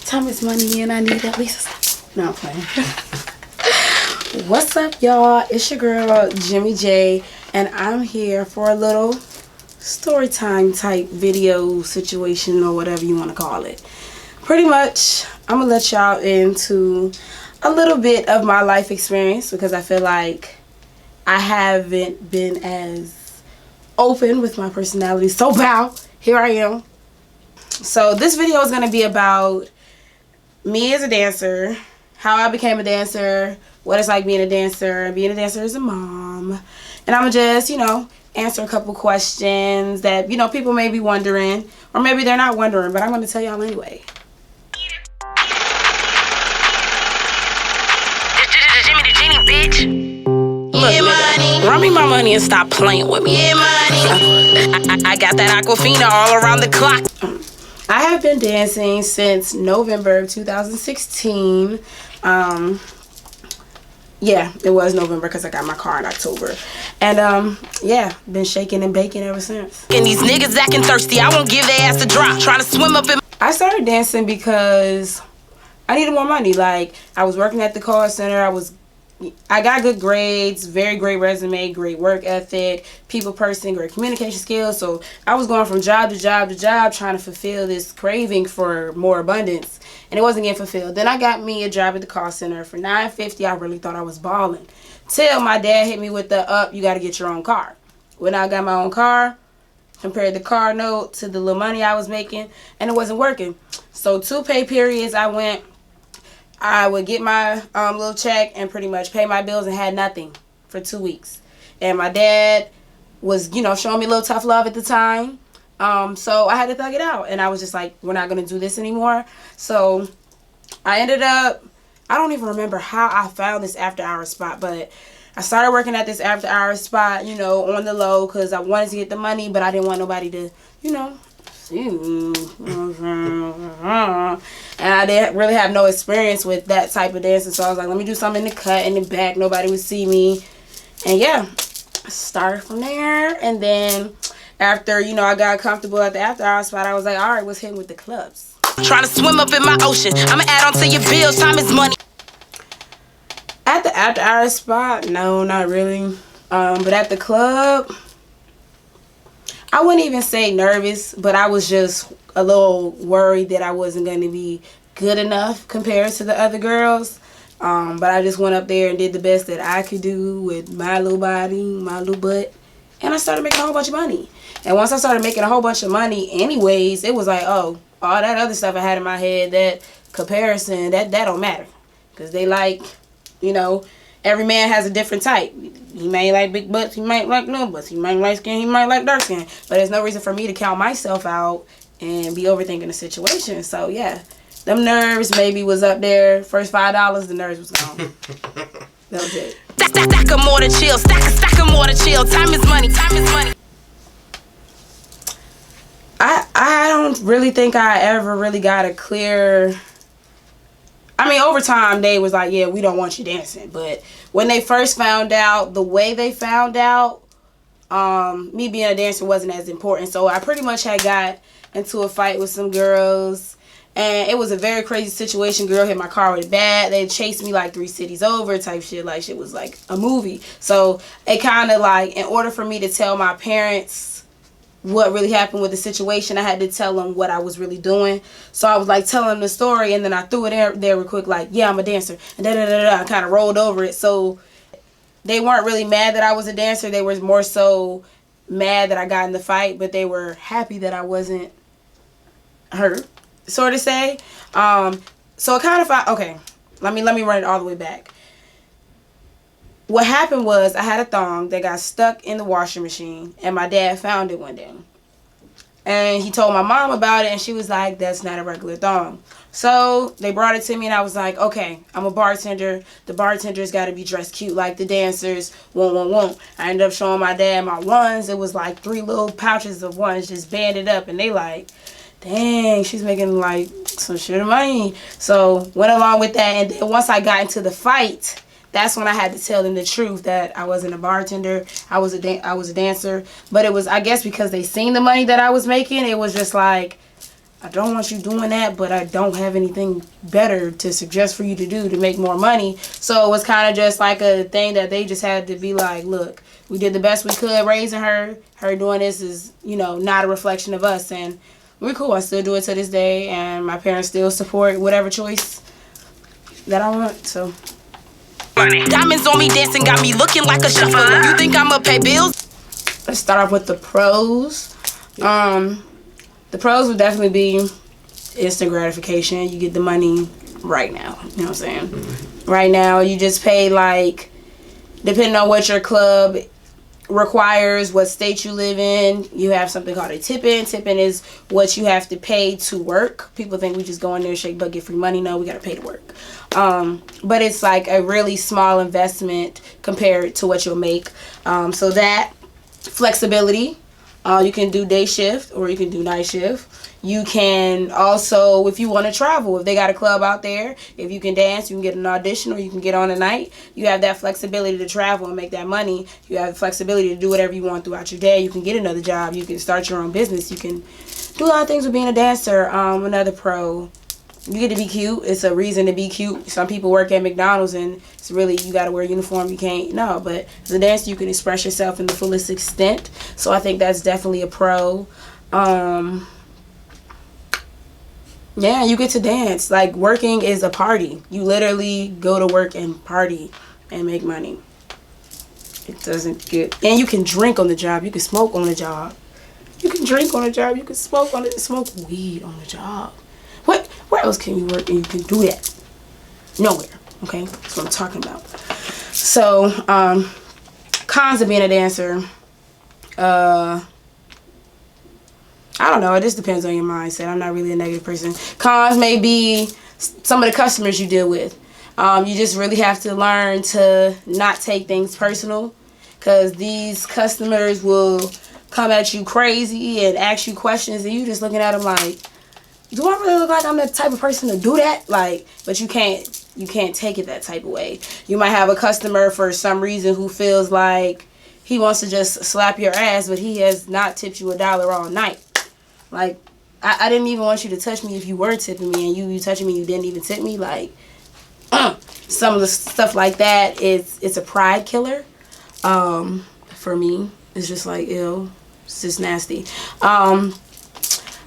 Time is money and I need at least a... No, I'm playing. What's up, y'all? It's your girl, Jimmy J, and I'm here for a little story time type video situation or whatever you want to call it. Pretty much, I'm going to let y'all into a little bit of my life experience because I feel like I haven't been as open with my personality. So, bow, here I am. So, this video is going to be about me as a dancer, how I became a dancer, what it's like being a dancer as a mom. And I'm going to just, answer a couple questions that, people may be wondering, or maybe they're not wondering, but I'm going to tell y'all anyway. Jimmy the Genie, bitch. Look, Yeah, money. run me my money and stop playing with me. Yeah, money. I got that Aquafina all around the clock. I have been dancing since November of 2016. Yeah, it was November because I got my car in October. And, yeah, been shaking and baking ever since. And these niggas acting thirsty, I won't give their ass a drop. Trying to swim up in... I started dancing because I needed more money. Like, I was working at the call center. I got good grades, very great resume, great work ethic, people person, great communication skills. So I was going from job to job to job trying to fulfill this craving for more abundance. And it wasn't getting fulfilled. Then I got me a job at the call center for $9.50. I really thought I was balling. Till my dad hit me with the you got to get your own car. When I got my own car, compared the car note to the little money I was making, and it wasn't working. So 2 pay periods I would get my little check and pretty much pay my bills and had nothing for 2 weeks. And my dad was, showing me a little tough love at the time. So I had to thug it out. And I was just like, we're not going to do this anymore. So I ended up, I don't even remember how I found this after hours spot, but I started working at this after hours spot, on the low because I wanted to get the money, but I didn't want nobody to, and I didn't really have no experience with that type of dancing, so I was like, let me do something in the cut, in the back, nobody would see me. And yeah, I started from there. And then after, I got comfortable at the after hours spot, I was like, all right, what's hitting with the clubs? Trying to swim up in my ocean. I'ma add on to your bills. Time is money. At the after hours spot, no, not really. But at the club, I wouldn't even say nervous, but I was just a little worried that I wasn't going to be good enough compared to the other girls. But I just went up there and did the best that I could do with my little body, my little butt. And I started making a whole bunch of money. And once I started making a whole bunch of money anyways, it was like, oh, all that other stuff I had in my head, that comparison, that don't matter. Because they like, every man has a different type. He may like big butts, he might like little butts, he might like skin, he might like dark skin. But there's no reason for me to count myself out and be overthinking the situation. So yeah, them nerves maybe was up there. First $5, the nerves was gone. That was it. Stack of more to chill. Stack of more to chill. Time is money. Time is money. I don't really think I ever really got a clear... I mean, over time, they was like, yeah, we don't want you dancing. But when they first found out, the way they found out, me being a dancer wasn't as important. So I pretty much had got into a fight with some girls. And it was a very crazy situation. Girl hit my car with a bat. They chased me like 3 cities over type shit. Like, shit was like a movie. So it kind of like, in order for me to tell my parents what really happened with the situation, I had to tell them what I was really doing. So I was like telling them the story, and then I threw it there real quick, like, yeah, I'm a dancer, and da-da-da-da. I kind of rolled over it. So they weren't really mad that I was a dancer. They were more so mad that I got in the fight, but they were happy that I wasn't hurt, sort of say. So it kind of, okay, let me run it all the way back. What happened was I had a thong that got stuck in the washing machine, and my dad found it one day. And he told my mom about it, and she was like, that's not a regular thong. So they brought it to me, and I was like, okay, I'm a bartender. The bartenders got to be dressed cute like the dancers. Won't. I ended up showing my dad my ones. It was like 3 little pouches of ones just banded up, and they like, dang, she's making like some shit of money. So went along with that, and then once I got into the fight, that's when I had to tell them the truth that I wasn't a bartender. I was a dancer. But it was, I guess, because they seen the money that I was making. It was just like, I don't want you doing that, but I don't have anything better to suggest for you to do to make more money. So it was kind of just like a thing that they just had to be like, look, we did the best we could raising her. Her doing this is, you know, not a reflection of us. And we're cool. I still do it to this day. And my parents still support whatever choice that I want. So. Diamonds on me dancing got me looking like a shuffler. You think I'ma pay bills? Let's start off with the pros. The pros would definitely be instant gratification. You get the money right now. You know what I'm saying? Right now, you just pay, like, depending on what your club requires, what state you live in, you have something called a tip-in. Tip-in is what you have to pay to work. People think we just go in there, shake butt, get free money. No, we got to pay to work. But it's like a really small investment compared to what you'll make. So that flexibility. You can do day shift or you can do night shift. You can also, if you want to travel, if they got a club out there, if you can dance, you can get an audition or you can get on a night. You have that flexibility to travel and make that money. You have the flexibility to do whatever you want throughout your day. You can get another job. You can start your own business. You can do a lot of things with being a dancer. Another pro, you get to be cute. It's a reason to be cute. Some people work at McDonald's and it's really, you got to wear a uniform. You can't, no. But as a dancer, you can express yourself in the fullest extent. So I think that's definitely a pro. Yeah, you get to dance. Like, working is a party. You literally go to work and party and make money. It doesn't get... And you can drink on the job. You can smoke on the job. You can drink on the job. You can smoke on it. Smoke weed on the job. Where else can you work and you can do that? Nowhere. Okay? That's what I'm talking about. So, cons of being a dancer. I don't know. It just depends on your mindset. I'm not really a negative person. Cons may be some of the customers you deal with. You just really have to learn to not take things personal, because these customers will come at you crazy and ask you questions and you just looking at them like, do I really look like I'm the type of person to do that? Like, but you can't take it that type of way. You might have a customer for some reason who feels like he wants to just slap your ass, but he has not tipped you $1 all night. Like, I didn't even want you to touch me if you were tipping me, and you touching me, you didn't even tip me. Like, some of the stuff like that, it's a pride killer. For me, it's just like, ew, it's just nasty.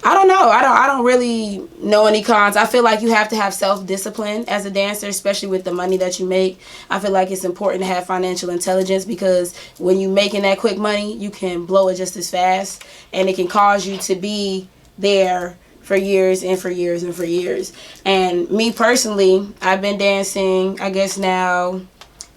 I don't know. I don't really know any cons. I feel like you have to have self-discipline as a dancer, especially with the money that you make. I feel like it's important to have financial intelligence, because when you're making that quick money, you can blow it just as fast, and it can cause you to be there for years and for years and for years. And me personally, I've been dancing, I guess now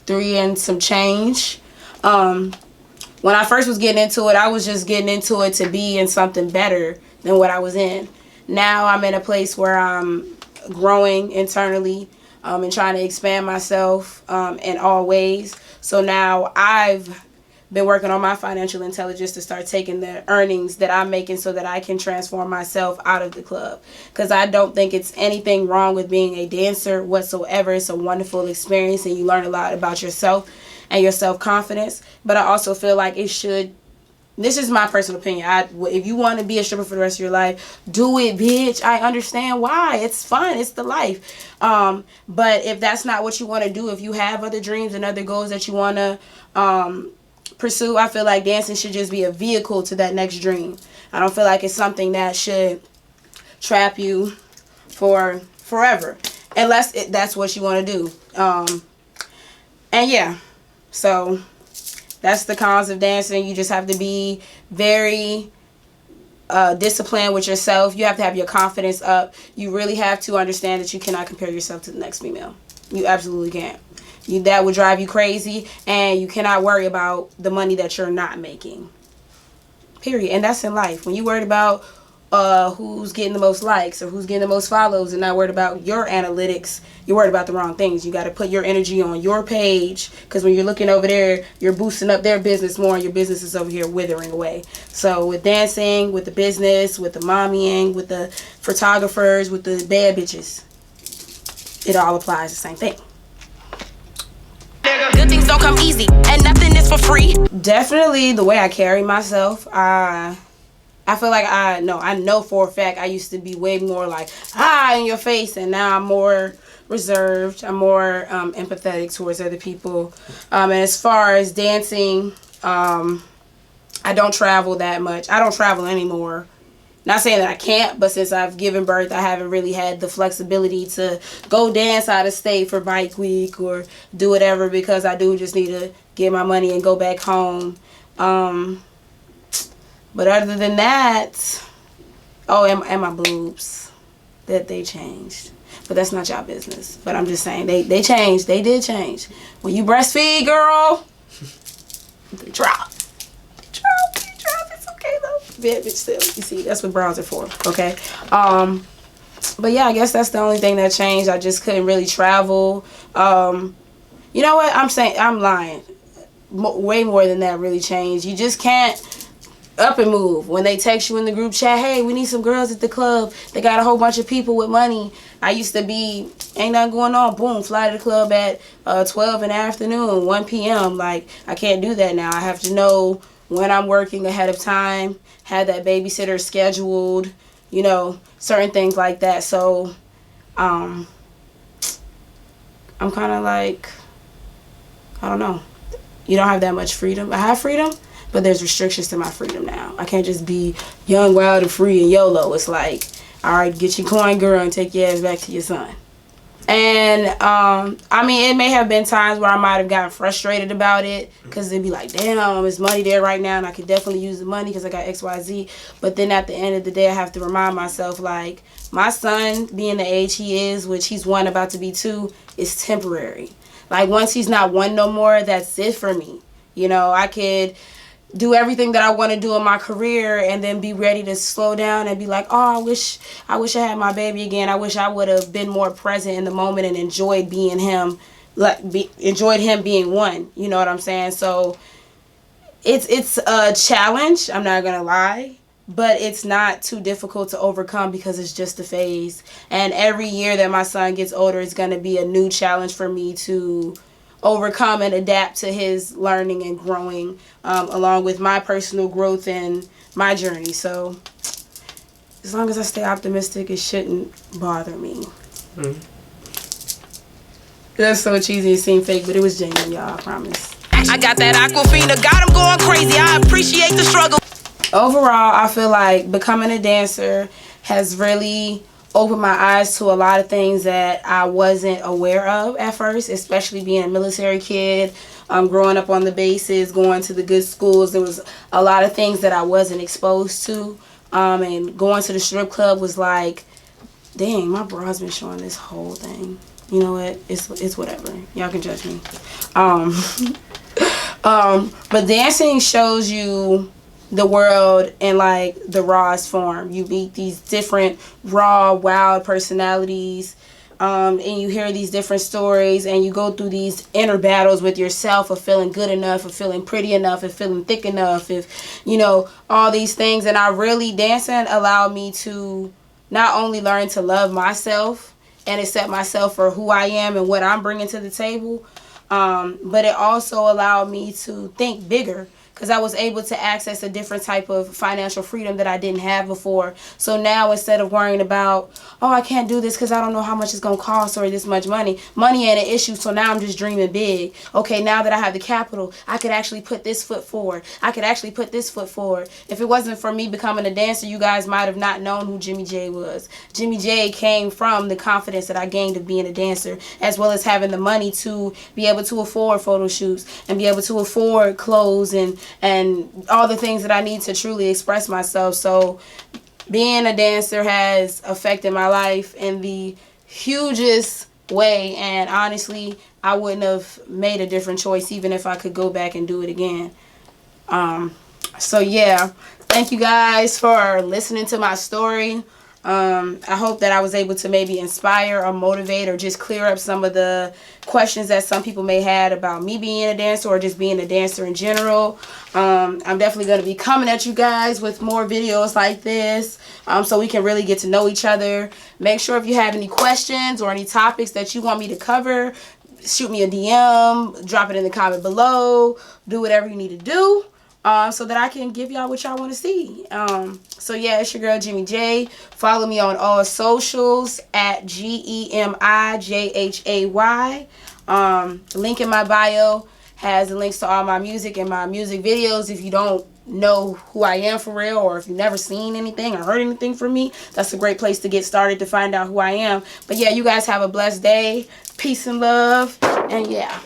3 and some change. When I first was getting into it, I was just getting into it to be in something better than what I was in. Now I'm in a place where I'm growing internally and trying to expand myself in all ways. So now I've been working on my financial intelligence to start taking the earnings that I'm making so that I can transform myself out of the club. Because I don't think it's anything wrong with being a dancer whatsoever. It's a wonderful experience and you learn a lot about yourself and your self-confidence. But I also feel like it should, this is my personal opinion, if you want to be a stripper for the rest of your life, do it, bitch. I understand why. It's fun. It's the life. But if that's not what you want to do, if you have other dreams and other goals that you want to pursue, I feel like dancing should just be a vehicle to that next dream. I don't feel like it's something that should trap you for forever, unless that's what you want to do. And yeah, so that's the cons of dancing. You just have to be very disciplined with yourself. You have to have your confidence up. You really have to understand that you cannot compare yourself to the next female. You absolutely can't. That would drive you crazy, and you cannot worry about the money that you're not making. Period. And that's in life. When you worried about who's getting the most likes or who's getting the most follows and not worried about your analytics, you're worried about the wrong things. You got to put your energy on your page, because when you're looking over there, you're boosting up their business more, and your business is over here withering away. So with dancing, with the business, with the mommying, with the photographers, with the bad bitches, it all applies the same thing. Good things don't come easy, and nothing is for free. Definitely the way I carry myself. I feel like I know for a fact I used to be way more like in your face, and now I'm more reserved. I'm more empathetic towards other people. And as far as dancing, I don't travel that much. I don't travel anymore. Not saying that I can't, but since I've given birth, I haven't really had the flexibility to go dance out of state for Bike Week or do whatever, because I do just need to get my money and go back home. But other than that, and my boobs, that they changed. But that's not y'all business. But I'm just saying, they changed. They did change. When you breastfeed, girl, they drop. It's okay though. Bitch, still, you see, that's what bras are for. Okay. But yeah, I guess that's the only thing that changed. I just couldn't really travel. You know what? I'm lying. Way more than that really changed. You just can't up and move. When they text you in the group chat, hey, we need some girls at the club. They got a whole bunch of people with money. I used to be, ain't nothing going on. Boom, fly to the club at 12 in the afternoon, 1 p.m. Like, I can't do that now. I have to know when I'm working ahead of time, have that babysitter scheduled, you know, certain things like that. So, I'm kind of like, I don't know. You don't have that much freedom. I have freedom, but there's restrictions to my freedom now. I can't just be young, wild, and free and YOLO. It's like, all right, get your coin, girl, and take your ass back to your son. And, I mean, it may have been times where I might have gotten frustrated about it, because it'd be like, damn, there's money there right now, and I could definitely use the money because I got X, Y, Z. But then at the end of the day, I have to remind myself, like, my son, being the age he is, which he's 1, about to be 2, is temporary. Like, once he's not 1 no more, that's it for me. You know, I could do everything that I want to do in my career and then be ready to slow down and be like, oh, I wish I had my baby again. I wish I would have been more present in the moment and enjoyed being him, enjoyed him being 1. You know what I'm saying? So it's a challenge, I'm not going to lie. But it's not too difficult to overcome because it's just a phase. And every year that my son gets older, it's going to be a new challenge for me to overcome and adapt to his learning and growing, along with my personal growth and my journey. So as long as I stay optimistic, it shouldn't bother me. That's so cheesy, it seemed fake, but it was genuine, y'all, I promise. I got that Aquafina, got him going crazy. I appreciate the struggle. Overall, I feel like becoming a dancer has really opened my eyes to a lot of things that I wasn't aware of at first, especially being a military kid, growing up on the bases, going to the good schools. There was a lot of things that I wasn't exposed to, and going to the strip club was like, dang, my bra's been showing this whole thing. You know what? It's whatever. Y'all can judge me. But dancing shows you the world in like the rawest form. You meet these different raw, wild personalities, and you hear these different stories, and you go through these inner battles with yourself of feeling good enough, of feeling pretty enough, of feeling thick enough, if you know, all these things. And dancing allowed me to not only learn to love myself and accept myself for who I am and what I'm bringing to the table, but it also allowed me to think bigger, because I was able to access a different type of financial freedom that I didn't have before. So now, instead of worrying about, oh, I can't do this because I don't know how much it's going to cost or this much money ain't an issue. So now I'm just dreaming big. Okay, now that I have the capital, I could actually put this foot forward. I could actually put this foot forward. If it wasn't for me becoming a dancer, you guys might have not known who Jimmy J was. Jimmy J came from the confidence that I gained of being a dancer, as well as having the money to be able to afford photo shoots and be able to afford clothes and all the things that I need to truly express myself. So being a dancer has affected my life in the hugest way, and honestly, I wouldn't have made a different choice even if I could go back and do it again. So yeah, thank you guys for listening to my story. I hope that I was able to maybe inspire or motivate or just clear up some of the questions that some people may have about me being a dancer or just being a dancer in general. I'm definitely going to be coming at you guys with more videos like this, so we can really get to know each other. Make sure if you have any questions or any topics that you want me to cover, shoot me a DM, drop it in the comment below, do whatever you need to do. so that I can give y'all what y'all want to see. So yeah, it's your girl Jimmy J. Follow me on all socials at GEMIJHAY. Link in my bio has the links to all my music and my music videos. If you don't know who I am for real, or if you've never seen anything or heard anything from me, that's a great place to get started to find out who I am. But yeah, you guys have a blessed day. Peace and love. And yeah.